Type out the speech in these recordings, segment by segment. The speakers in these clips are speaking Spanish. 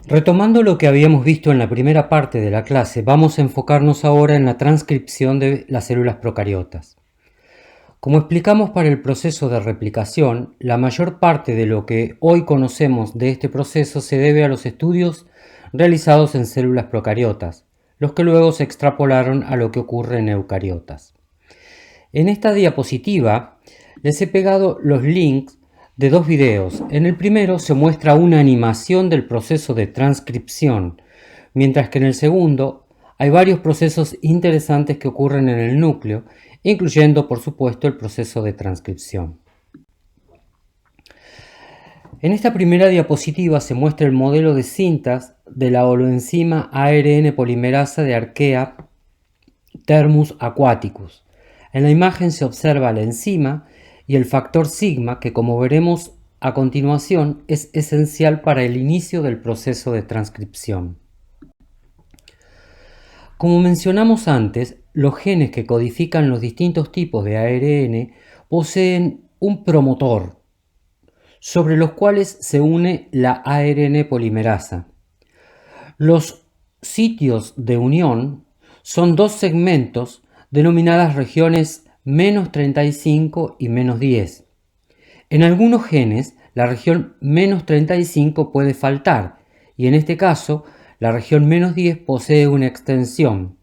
Retomando lo que habíamos visto en la primera parte de la clase, vamos a enfocarnos ahora en la transcripción de las células procariotas. Como explicamos para el proceso de replicación, la mayor parte de lo que hoy conocemos de este proceso se debe a los estudios realizados en células procariotas, los que luego se extrapolaron a lo que ocurre en eucariotas. En esta diapositiva les he pegado los links de dos videos. En el primero se muestra una animación del proceso de transcripción, mientras que en el segundo hay varios procesos interesantes que ocurren en el núcleo, incluyendo por supuesto el proceso de transcripción. En esta primera diapositiva se muestra el modelo de cintas de la holoenzima ARN polimerasa de Archaea thermus aquaticus. En la imagen se observa la enzima y el factor sigma, que como veremos a continuación es esencial para el inicio del proceso de transcripción. Como mencionamos antes, los genes que codifican los distintos tipos de ARN poseen un promotor, sobre los cuales se une la ARN polimerasa. Los sitios de unión son dos segmentos denominadas regiones -35 y -10. En algunos genes, la región -35 puede faltar y en este caso, la región -10 posee una extensión.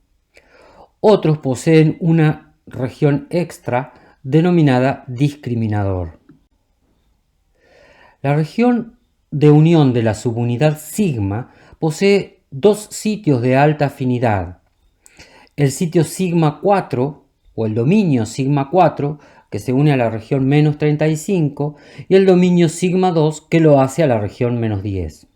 Otros poseen una región extra denominada discriminador. La región de unión de la subunidad sigma posee dos sitios de alta afinidad. El sitio sigma 4 o el dominio sigma 4 que se une a la región -35 y el dominio sigma 2 que lo hace a la región -10.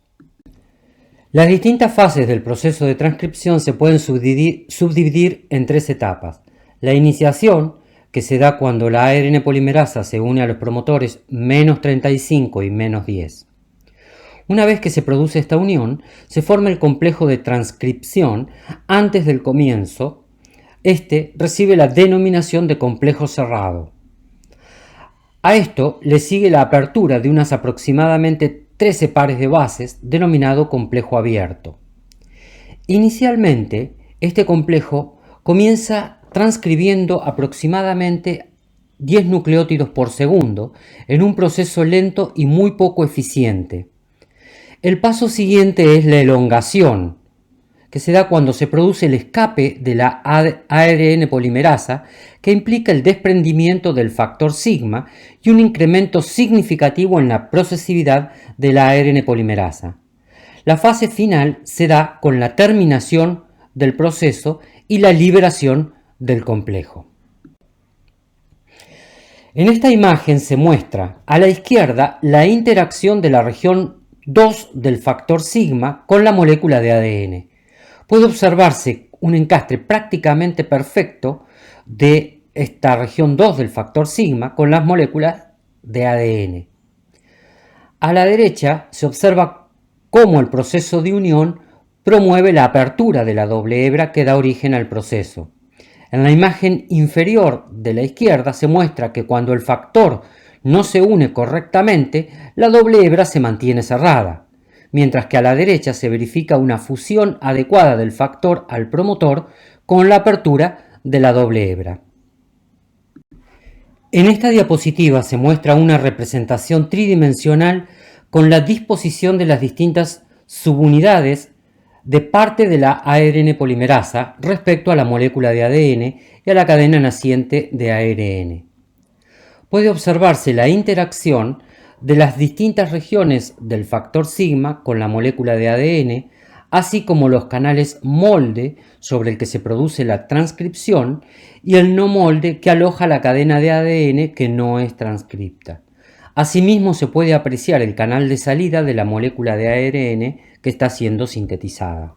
Las distintas fases del proceso de transcripción se pueden subdividir en tres etapas. La iniciación, que se da cuando la ARN polimerasa se une a los promotores -35 y -10. Una vez que se produce esta unión, se forma el complejo de transcripción. Antes del comienzo, este recibe la denominación de complejo cerrado. A esto le sigue la apertura de unas aproximadamente 13 pares de bases, denominado complejo abierto. Inicialmente, este complejo comienza transcribiendo aproximadamente 10 nucleótidos por segundo en un proceso lento y muy poco eficiente. El paso siguiente es la elongación, que se da cuando se produce el escape de la ARN polimerasa, que implica el desprendimiento del factor sigma y un incremento significativo en la procesividad de la ARN polimerasa. La fase final se da con la terminación del proceso y la liberación del complejo. En esta imagen se muestra a la izquierda la interacción de la región 2 del factor sigma con la molécula de ADN. Puede observarse un encastre prácticamente perfecto de esta región 2 del factor sigma con las moléculas de ADN. A la derecha se observa cómo el proceso de unión promueve la apertura de la doble hebra que da origen al proceso. En la imagen inferior de la izquierda se muestra que cuando el factor no se une correctamente, la doble hebra se mantiene cerrada, mientras que a la derecha se verifica una fusión adecuada del factor al promotor con la apertura de la doble hebra. En esta diapositiva se muestra una representación tridimensional con la disposición de las distintas subunidades de parte de la ARN polimerasa respecto a la molécula de ADN y a la cadena naciente de ARN. Puede observarse la interacción de las distintas regiones del factor sigma con la molécula de ADN, así como los canales molde sobre el que se produce la transcripción y el no molde que aloja la cadena de ADN que no es transcripta. Asimismo, se puede apreciar el canal de salida de la molécula de ARN que está siendo sintetizada.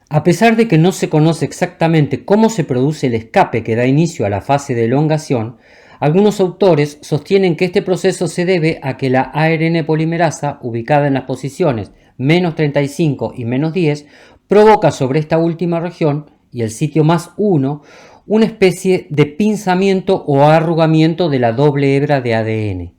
A pesar de que no se conoce exactamente cómo se produce el escape que da inicio a la fase de elongación, algunos autores sostienen que este proceso se debe a que la ARN polimerasa, ubicada en las posiciones -35 y -10, provoca sobre esta última región y el sitio +1 una especie de pinzamiento o arrugamiento de la doble hebra de ADN.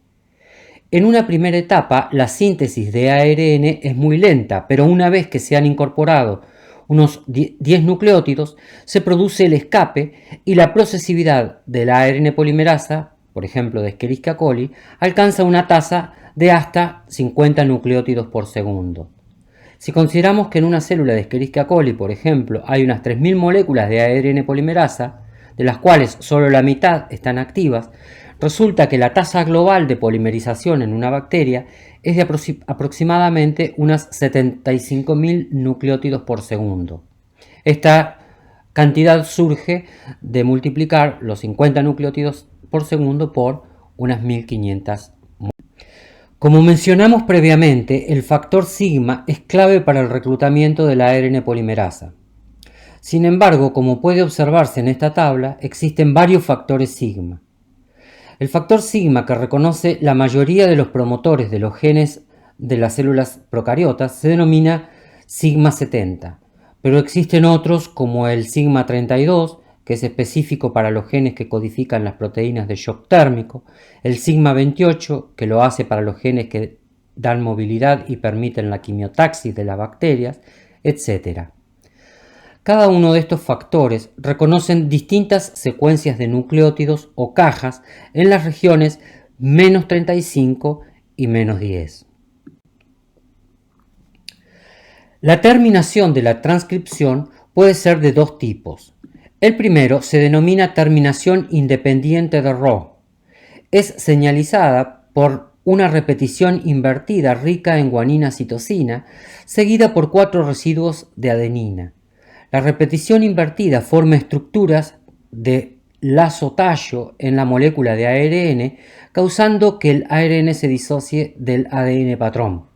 En una primera etapa, la síntesis de ARN es muy lenta, pero una vez que se han incorporado unos 10 nucleótidos, se produce el escape y la procesividad de la ARN polimerasa, por ejemplo de Escherichia coli, alcanza una tasa de hasta 50 nucleótidos por segundo. Si consideramos que en una célula de Escherichia coli, por ejemplo, hay unas 3.000 moléculas de ARN polimerasa, de las cuales solo la mitad están activas, resulta que la tasa global de polimerización en una bacteria es de aproximadamente unas 75.000 nucleótidos por segundo. Esta cantidad surge de multiplicar los 50 nucleótidos por segundo por unas 1.500. Como mencionamos previamente, el factor sigma es clave para el reclutamiento de la ARN polimerasa. Sin embargo, como puede observarse en esta tabla, existen varios factores sigma. El factor sigma, que reconoce la mayoría de los promotores de los genes de las células procariotas, se denomina sigma 70, pero existen otros como el sigma 32, que es específico para los genes que codifican las proteínas de shock térmico, el sigma 28, que lo hace para los genes que dan movilidad y permiten la quimiotaxis de las bacterias, etc. Cada uno de estos factores reconocen distintas secuencias de nucleótidos o cajas en las regiones menos 35 y menos 10. La terminación de la transcripción puede ser de dos tipos. El primero se denomina terminación independiente de Rho. Es señalizada por una repetición invertida rica en guanina-citosina, seguida por 4 residuos de adenina. La repetición invertida forma estructuras de lazo-tallo en la molécula de ARN, causando que el ARN se disocie del ADN patrón.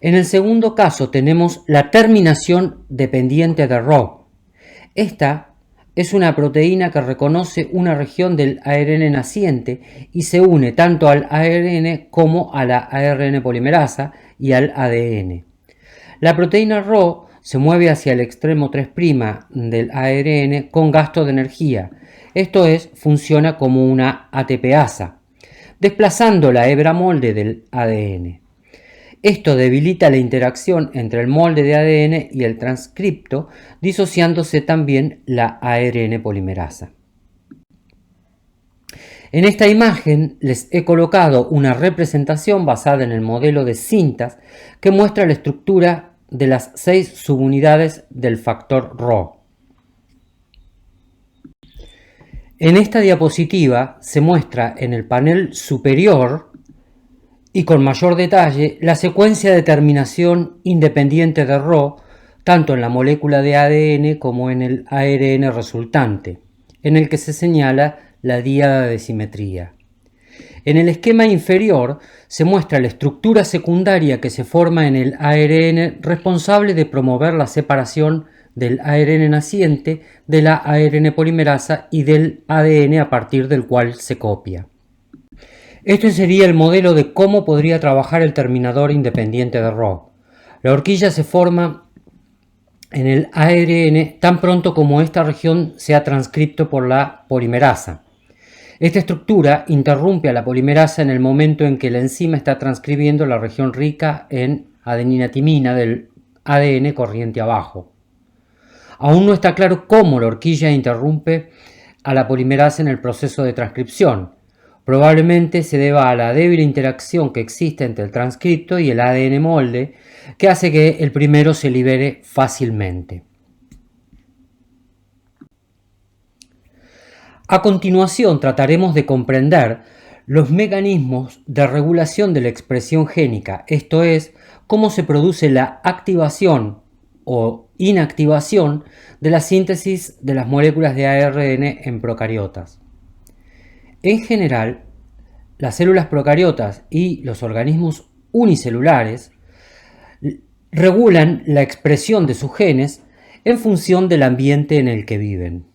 En el segundo caso tenemos la terminación dependiente de Rho. Esta es una proteína que reconoce una región del ARN naciente y se une tanto al ARN como a la ARN polimerasa y al ADN. La proteína Rho se mueve hacia el extremo 3' del ARN con gasto de energía, esto es, funciona como una ATPasa, desplazando la hebra molde del ADN. Esto debilita la interacción entre el molde de ADN y el transcripto, disociándose también la ARN polimerasa. En esta imagen les he colocado una representación basada en el modelo de cintas que muestra la estructura de las 6 subunidades del factor Rho. En esta diapositiva se muestra en el panel superior y con mayor detalle la secuencia de terminación independiente de Rho, tanto en la molécula de ADN como en el ARN resultante, en el que se señala la díada de simetría. En el esquema inferior se muestra la estructura secundaria que se forma en el ARN responsable de promover la separación del ARN naciente de la ARN polimerasa y del ADN a partir del cual se copia. Este sería el modelo de cómo podría trabajar el terminador independiente de Rho. La horquilla se forma en el ARN tan pronto como esta región sea transcripto por la polimerasa. Esta estructura interrumpe a la polimerasa en el momento en que la enzima está transcribiendo la región rica en adenina-timina del ADN corriente abajo. Aún no está claro cómo la horquilla interrumpe a la polimerasa en el proceso de transcripción. Probablemente se deba a la débil interacción que existe entre el transcripto y el ADN molde, que hace que el primero se libere fácilmente. A continuación trataremos de comprender los mecanismos de regulación de la expresión génica, esto es, cómo se produce la activación o inactivación de la síntesis de las moléculas de ARN en procariotas. En general, las células procariotas y los organismos unicelulares regulan la expresión de sus genes en función del ambiente en el que viven.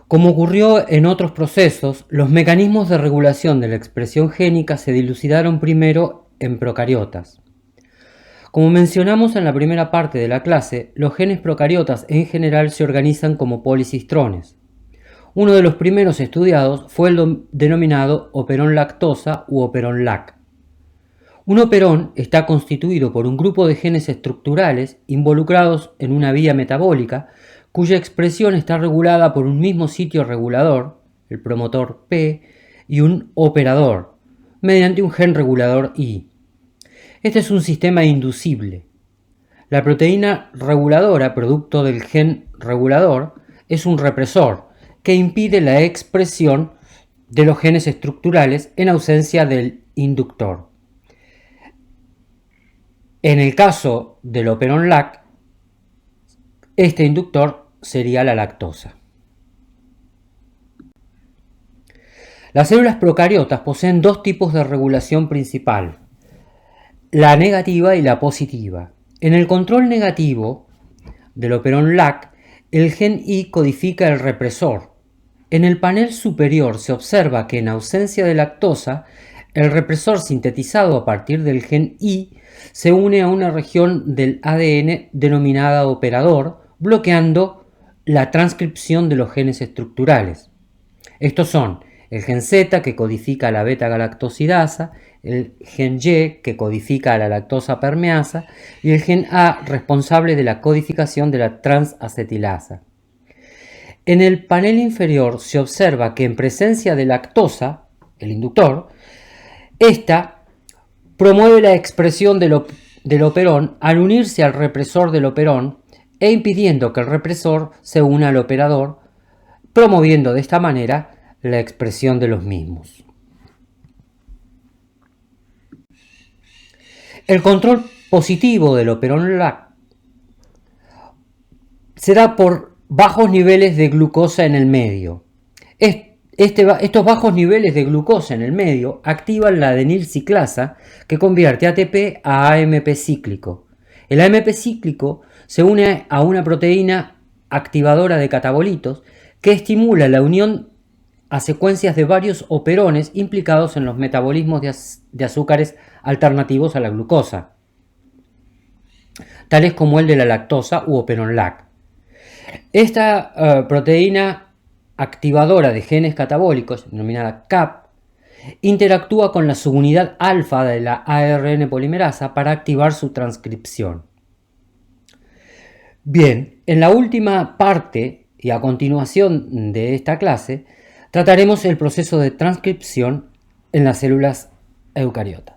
Como ocurrió en otros procesos, los mecanismos de regulación de la expresión génica se dilucidaron primero en procariotas. Como mencionamos en la primera parte de la clase, los genes procariotas en general se organizan como policistrones. Uno de los primeros estudiados fue el denominado operón lactosa u operón LAC. Un operón está constituido por un grupo de genes estructurales involucrados en una vía metabólica cuya expresión está regulada por un mismo sitio regulador, el promotor P, y un operador, mediante un gen regulador I. Este es un sistema inducible. La proteína reguladora, producto del gen regulador, es un represor que impide la expresión de los genes estructurales en ausencia del inductor. En el caso del operón LAC, este inductor sería la lactosa. Las células procariotas poseen dos tipos de regulación principal, la negativa y la positiva. En el control negativo del operón LAC, el gen I codifica el represor. En el panel superior se observa que en ausencia de lactosa, el represor sintetizado a partir del gen I se une a una región del ADN denominada operador, bloqueando la transcripción de los genes estructurales. Estos son el gen Z, que codifica la beta-galactosidasa, el gen Y, que codifica la lactosa permeasa, y el gen A, responsable de la codificación de la transacetilasa. En el panel inferior se observa que en presencia de lactosa, el inductor, esta promueve la expresión del operón al unirse al represor del operón e impidiendo que el represor se una al operador, promoviendo de esta manera la expresión de los mismos. El control positivo del operón LAC se da por bajos niveles de glucosa en el medio. Estos bajos niveles de glucosa en el medio activan la adenilciclasa que convierte ATP a AMP cíclico. El AMP cíclico se une a una proteína activadora de catabolitos que estimula la unión a secuencias de varios operones implicados en los metabolismos de azúcares alternativos a la glucosa, tales como el de la lactosa u operón LAC. Esta proteína activadora de genes catabólicos, denominada CAP, interactúa con la subunidad alfa de la ARN polimerasa para activar su transcripción. Bien, en la última parte y a continuación de esta clase, trataremos el proceso de transcripción en las células eucariotas.